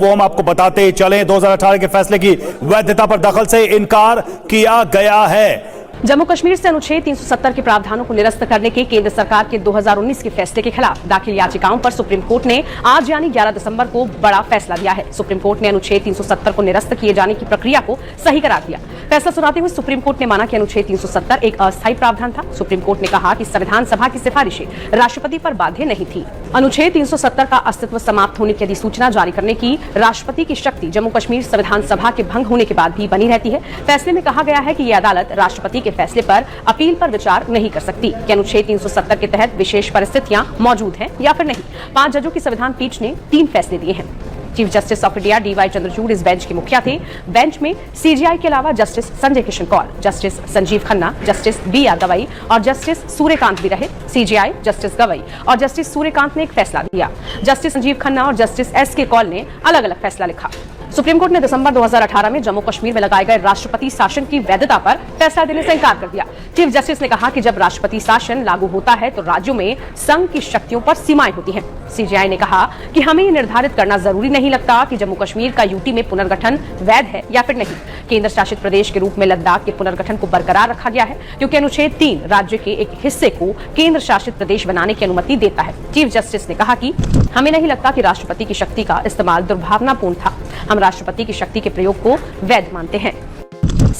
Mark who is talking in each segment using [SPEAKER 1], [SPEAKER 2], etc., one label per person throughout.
[SPEAKER 1] वो हम आपको बताते चलें। 2018 के फैसले की वैधता पर दखल से इनकार किया गया है।
[SPEAKER 2] जम्मू कश्मीर से अनुच्छेद 370 के प्रावधानों को निरस्त करने के केंद्र सरकार के 2019 के फैसले के खिलाफ दाखिल याचिकाओं पर सुप्रीम कोर्ट ने आज यानी 11 दिसंबर को बड़ा फैसला दिया है। सुप्रीम कोर्ट ने अनुच्छेद 370 को निरस्त किए जाने की प्रक्रिया को सही करार दिया। फैसला सुनाते हुए सुप्रीम कोर्ट ने माना कि अनुच्छेद 370 एक अस्थायी प्रावधान था। सुप्रीम कोर्ट ने कहा कि संविधान सभा की सिफारिशें राष्ट्रपति पर बाध्य नहीं थी। अनुच्छेद 370 का अस्तित्व समाप्त होने की अधिसूचना जारी करने की राष्ट्रपति की शक्ति जम्मू कश्मीर संविधान सभा के भंग होने के बाद भी बनी रहती है। फैसले में कहा गया है कि यह अदालत राष्ट्रपति के फैसले पर अपील पर विचार नहीं कर सकती कि अनुच्छेद 370 के तहत विशेष परिस्थितियां मौजूद हैं या फिर नहीं। 5 जजों की संविधान पीठ ने 3 फैसले दिए हैं। Chief justice of India D Y Chandrachud इस बेंच के मुखिया थे। बेंच में सीजेआई के अलावा justice Sanjay Kishan Kaul, justice Sanjiv Khanna, justice B R. Gavai और जस्टिस सूर्यकांत भी रहे। सीजेआई, जस्टिस गवई और जस्टिस सूर्यकांत ने एक फैसला दिया। जस्टिस संजीव खन्ना और जस्टिस एस.के. कौल ने अलग अलग फैसला लिखा। सुप्रीम कोर्ट ने दिसंबर 2018 में जम्मू कश्मीर में लगाए गए राष्ट्रपति शासन की वैधता पर फैसला देने से इंकार कर दिया। चीफ जस्टिस ने कहा कि जब राष्ट्रपति शासन लागू होता है तो राज्यों में संघ की शक्तियों पर सीमाएं होती हैं। सीजेआई ने कहा कि हमें ये निर्धारित करना जरूरी नहीं लगता कि जम्मू कश्मीर का यूटी में पुनर्गठन वैध है या फिर नहीं। केंद्र शासित प्रदेश के रूप में लद्दाख के पुनर्गठन को बरकरार रखा गया है क्योंकि अनुच्छेद 3 राज्य के एक हिस्से को केंद्र शासित प्रदेश बनाने की अनुमति देता है। चीफ जस्टिस ने कहा कि हमें नहीं लगता कि राष्ट्रपति की शक्ति का इस्तेमाल दुर्भावनापूर्ण था। हम राष्ट्रपति की शक्ति के प्रयोग को वैध मानते हैं।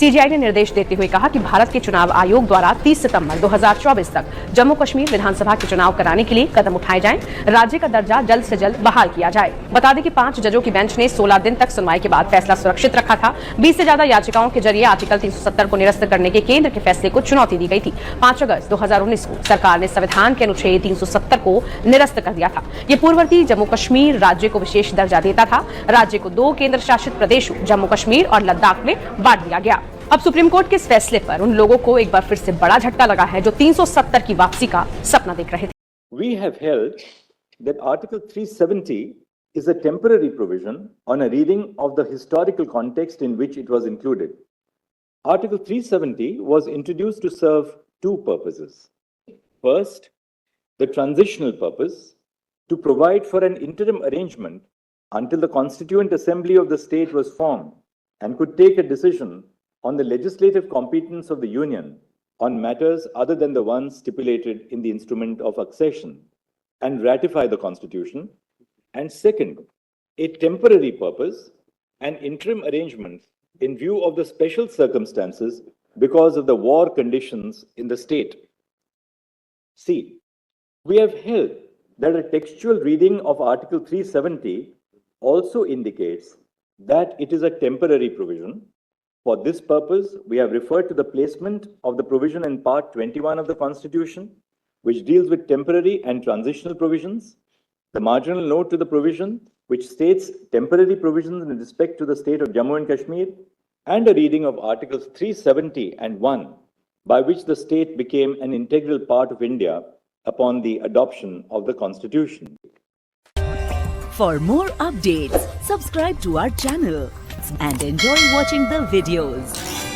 [SPEAKER 2] सीजीआई ने निर्देश देते हुए कहा कि भारत के चुनाव आयोग द्वारा 30 सितंबर 2024 तक जम्मू कश्मीर विधानसभा के चुनाव कराने के लिए कदम उठाए जाएं। राज्य का दर्जा जल्द से जल्द बहाल किया जाए। बता दें कि 5 जजों की बेंच ने 16 दिन तक सुनवाई के बाद फैसला सुरक्षित रखा था। 20 से ज्यादा याचिकाओं के जरिए आर्टिकल 370 को निरस्त करने के केंद्र के फैसले को चुनौती दी गई थी। 5 अगस्त 2019 को सरकार ने संविधान के अनुच्छेद 370 को निरस्त कर दिया था। ये पूर्ववर्ती जम्मू कश्मीर राज्य को विशेष दर्जा देता था। राज्य को 2 केंद्र शासित प्रदेशों जम्मू कश्मीर और लद्दाख में बांट दिया गया। अब सुप्रीम कोर्ट के इस फैसले पर उन लोगों को एक बार फिर से बड़ा झटका लगा है जो 370 की वापसी का सपना देख रहे थे।
[SPEAKER 3] We have held that Article 370 is a temporary provision on a reading of the historical context in which it was included. Article 370 was introduced to serve 2 purposes. First, the transitional purpose to provide for an interim arrangement until the Constituent Assembly of the state was formed and could take a decision on the legislative competence of the Union on matters other than the ones stipulated in the instrument of accession and ratify the Constitution. And second, a temporary purpose, an interim arrangement in view of the special circumstances because of the war conditions in the state. See, we have held that a textual reading of Article 370 also indicates that it is a temporary provision. For this purpose, we have referred to the placement of the provision in Part 21 of the Constitution, which deals with temporary and transitional provisions, the marginal note to the provision, which states temporary provisions in respect to the state of Jammu and Kashmir, and a reading of Articles 370 and 1, by which the state became an integral part of India upon the adoption of the Constitution.
[SPEAKER 4] For more updates, subscribe to our channel and enjoy watching the videos.